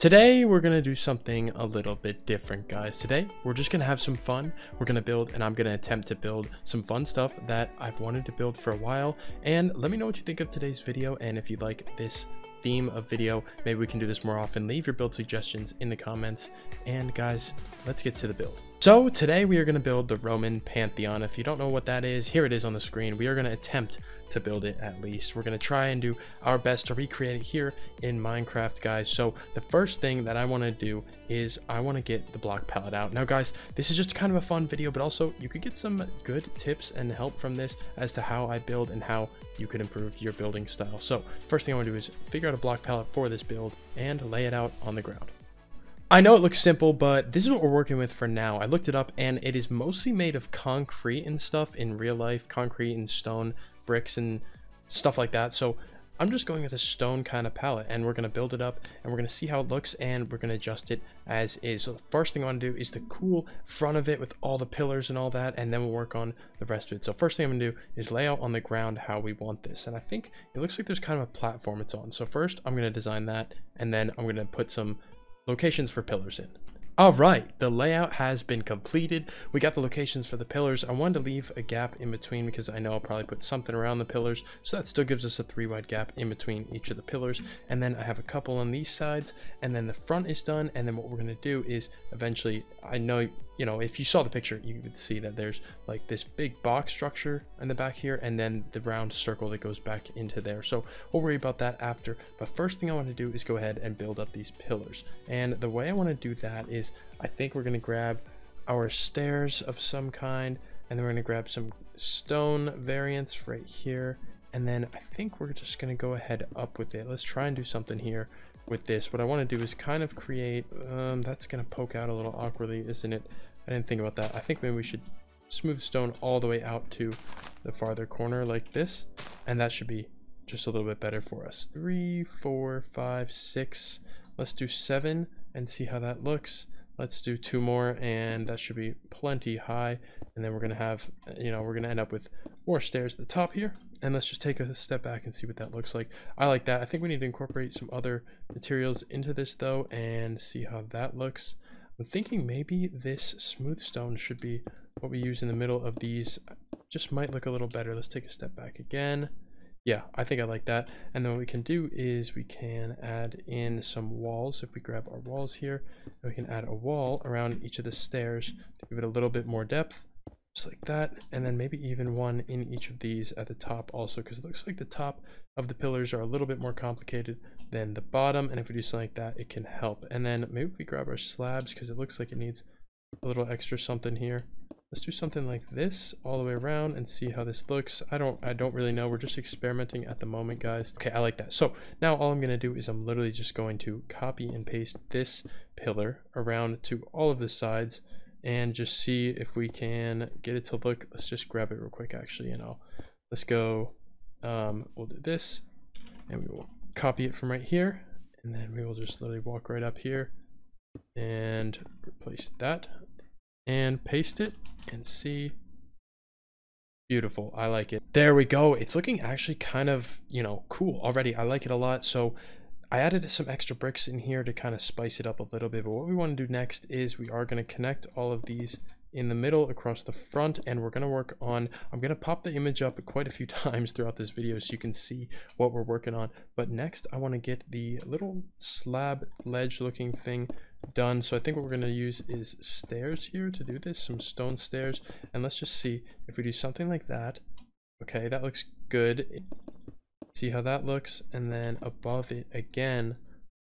Today, we're going to do something a little bit different, guys. Today, we're just going to have some fun. We're going to build, and I'm going to attempt to build some fun stuff that I've wanted to build for a while. And let me know what you think of today's video. And if you'd like this theme of video, maybe we can do this more often. Leave your build suggestions in the comments. And guys, let's get to the build. So today we are going to build the Roman Pantheon. If you don't know what that is, here it is on the screen. We are going to attempt to build it at least. We're going to try and do our best to recreate it here in Minecraft, guys. So the first thing that I want to do is I want to get the block palette out. Now guys, this is just kind of a fun video, but also you could get some good tips and help from this as to how I build and how you could improve your building style. So first thing I want to do is figure out a block palette for this build and lay it out on the ground. I know it looks simple, but this is what we're working with for now. I looked it up and it is mostly made of concrete and stuff in real life, concrete and stone, bricks and stuff like that. So I'm just going with a stone kind of palette and we're going to build it up and we're going to see how it looks and we're going to adjust it as is. So the first thing I want to do is the cool front of it with all the pillars and all that, and then we'll work on the rest of it. So first thing I'm going to do is lay out on the ground how we want this, and I think it looks like there's kind of a platform it's on. So first I'm going to design that and then I'm going to put some locations for pillars in. All right, the layout has been completed. We got the locations for the pillars. I wanted to leave a gap in between because I know I'll probably put something around the pillars, so that still gives us a 3 wide gap in between each of the pillars. And then I have a couple on these sides, and then the front is done. And then what we're going to do is eventually, I know, you know, if you saw the picture, you would see that there's like this big box structure in the back here, and then the round circle that goes back into there. So we'll worry about that after. But first thing I want to do is go ahead and build up these pillars. And the way I want to do that is I think we're going to grab our stairs of some kind, and then we're going to grab some stone variants right here. And then I think we're just going to go ahead up with it. Let's try and do something here with this. What I want to do is kind of create, that's going to poke out a little awkwardly, isn't it? I didn't think about that. I think maybe we should smooth stone all the way out to the farther corner like this, and that should be just a little bit better for us. 3, 4, 5, 6. Let's do 7 and see how that looks. Let's do 2 more, and that should be plenty high. And then we're gonna have, you know, we're gonna end up with more stairs at the top here. And let's just take a step back and see what that looks like. I like that. I think we need to incorporate some other materials into this though, and see how that looks. I'm thinking maybe this smooth stone should be what we use in the middle of these. Just might look a little better. Let's take a step back again. Yeah, I think I like that. And then what we can do is we can add in some walls. If we grab our walls here, we can add a wall around each of the stairs to give it a little bit more depth, just like that. And then maybe even one in each of these at the top also, because it looks like the top of the pillars are a little bit more complicated than the bottom. And if we do something like that, it can help. And then maybe if we grab our slabs, because it looks like it needs a little extra something here. Let's do something like this all the way around and see how this looks. I don't really know. We're just experimenting at the moment, guys. Okay, I like that. So now all I'm going to do is I'm literally just going to copy and paste this pillar around to all of the sides and just see if we can get it to look. Let's just grab it real quick, actually, and let's go. We'll do this and we will copy it from right here, and then we will just literally walk right up here and replace that and paste it and see. Beautiful. I like it. There we go. It's looking actually kind of, you know, cool already. I like it a lot. So I added some extra bricks in here to kind of spice it up a little bit. But what we want to do next is we are going to connect all of these in the middle across the front, and we're going to work on, I'm going to pop the image up quite a few times throughout this video so you can see what we're working on. But next I want to get the little slab ledge looking thing done. So I think what we're going to use is stairs here to do this, some stone stairs. And let's just see if we do something like that. Okay, that looks good. See how that looks. And then above it again,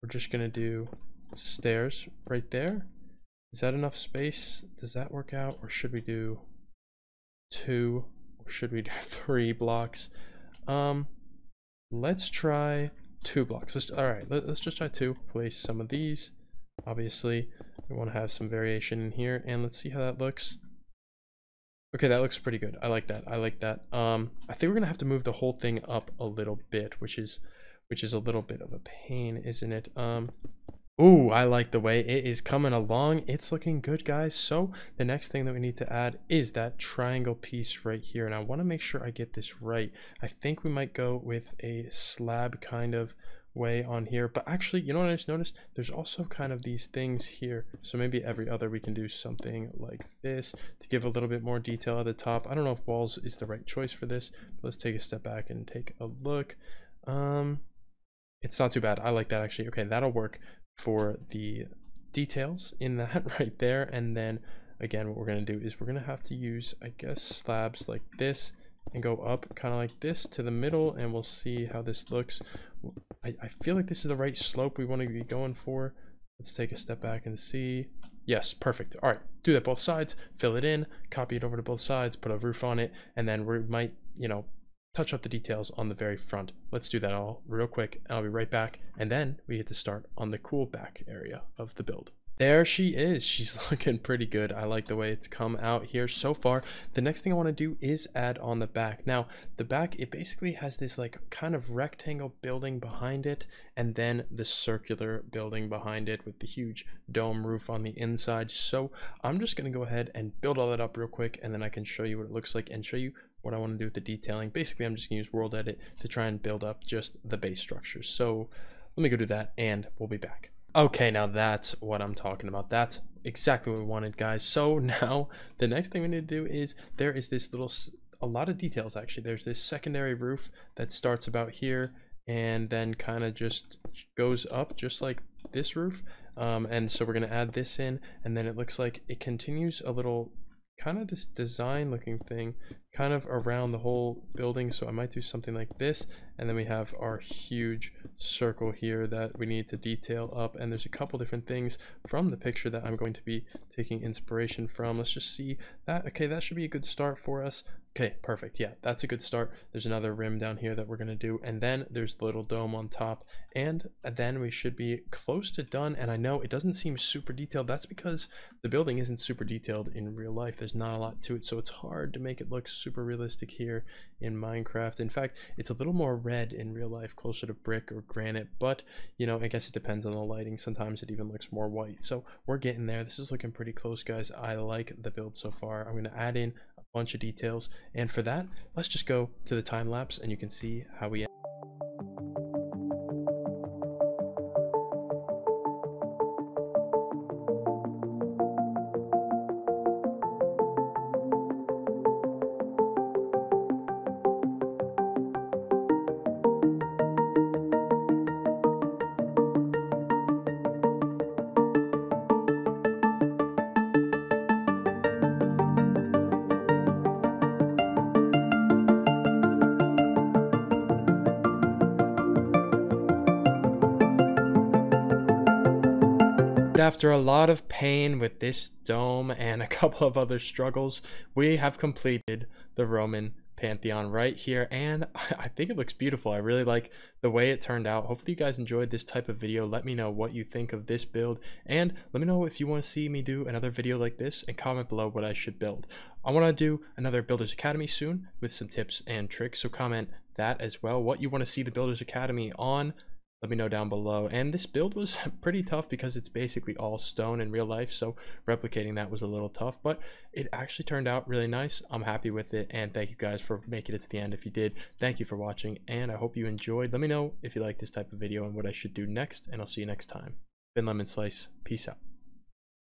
we're just going to do stairs right there. Is that enough space? Does that work out? Or should we do 2? Or should we do 3 blocks? Let's try 2 blocks. All right, let's just try 2. Place some of these. Obviously, we want to have some variation in here, and let's see how that looks. Okay, that looks pretty good. I like that. I like that. I think we're gonna have to move the whole thing up a little bit, which is a little bit of a pain, isn't it? Ooh, I like the way it is coming along. It's looking good, guys. So the next thing that we need to add is that triangle piece right here. And I want to make sure I get this right. I think we might go with a slab kind of way on here. But actually, you know what I just noticed? There's also kind of these things here. So maybe every other we can do something like this to give a little bit more detail at the top. I don't know if walls is the right choice for this, but let's take a step back and take a look. It's not too bad. I like that actually. Okay, that'll work for the details in that right there. And then again, what we're going to do is we're going to have to use, I guess, slabs like this and go up kind of like this to the middle, and we'll see how this looks. I feel like this is the right slope we want to be going for. Let's take a step back and see. Yes, perfect. All right, do that both sides, fill it in, copy it over to both sides, put a roof on it, and then we might, you know, touch up the details on the very front. Let's do that all real quick. I'll be right back, and then we get to start on the cool back area of the build. There she is. She's looking pretty good. I like the way it's come out here so far. The next thing I want to do is add on the back. Now, the back, it basically has this like kind of rectangle building behind it, and then the circular building behind it with the huge dome roof on the inside. So I'm just going to go ahead and build all that up real quick, and then I can show you what it looks like and show you what I want to do with the detailing. Basically, I'm just going to use World Edit to try and build up just the base structures. So let me go do that, and we'll be back. Okay, now that's what I'm talking about. That's exactly what we wanted, guys. So now the next thing we need to do is there is this little, a lot of details actually. There's this secondary roof that starts about here and then kind of just goes up just like this roof. And so we're going to add this in, and then it looks like it continues a little kind of this design looking thing kind of around the whole building. So I might do something like this, and then we have our huge circle here that we need to detail up, and there's a couple different things from the picture that I'm going to be taking inspiration from. Let's just see that. Okay, that should be a good start for us. Okay, perfect. Yeah, that's a good start. There's another rim down here that we're going to do, and then there's the little dome on top, and then we should be close to done. And I know it doesn't seem super detailed. That's because the building isn't super detailed in real life. There's not a lot to it, so it's hard to make it look super realistic here in Minecraft. In fact, it's a little more red in real life, closer to brick or granite, but you know, I guess it depends on the lighting. Sometimes it even looks more white. So we're getting there. This is looking pretty close, guys. I like the build so far. I'm going to add in a bunch of details, and for that, let's just go to the time lapse and you can see how we end. After a lot of pain with this dome and a couple of other struggles, we have completed the Roman Pantheon right here, and I think it looks beautiful. I really like the way it turned out. Hopefully you guys enjoyed this type of video. Let me know what you think of this build, and let me know if you want to see me do another video like this, and comment below what I should build. I want to do another Builders Academy soon with some tips and tricks, so comment that as well, what you want to see the Builders Academy on. Let me know down below. And this build was pretty tough because it's basically all stone in real life, so replicating that was a little tough, but it actually turned out really nice. I'm happy with it, and thank you guys for making it to the end. If you did, thank you for watching, and I hope you enjoyed. Let me know if you like this type of video and what I should do next, and I'll see you next time. Been Lemon Slice. Peace out.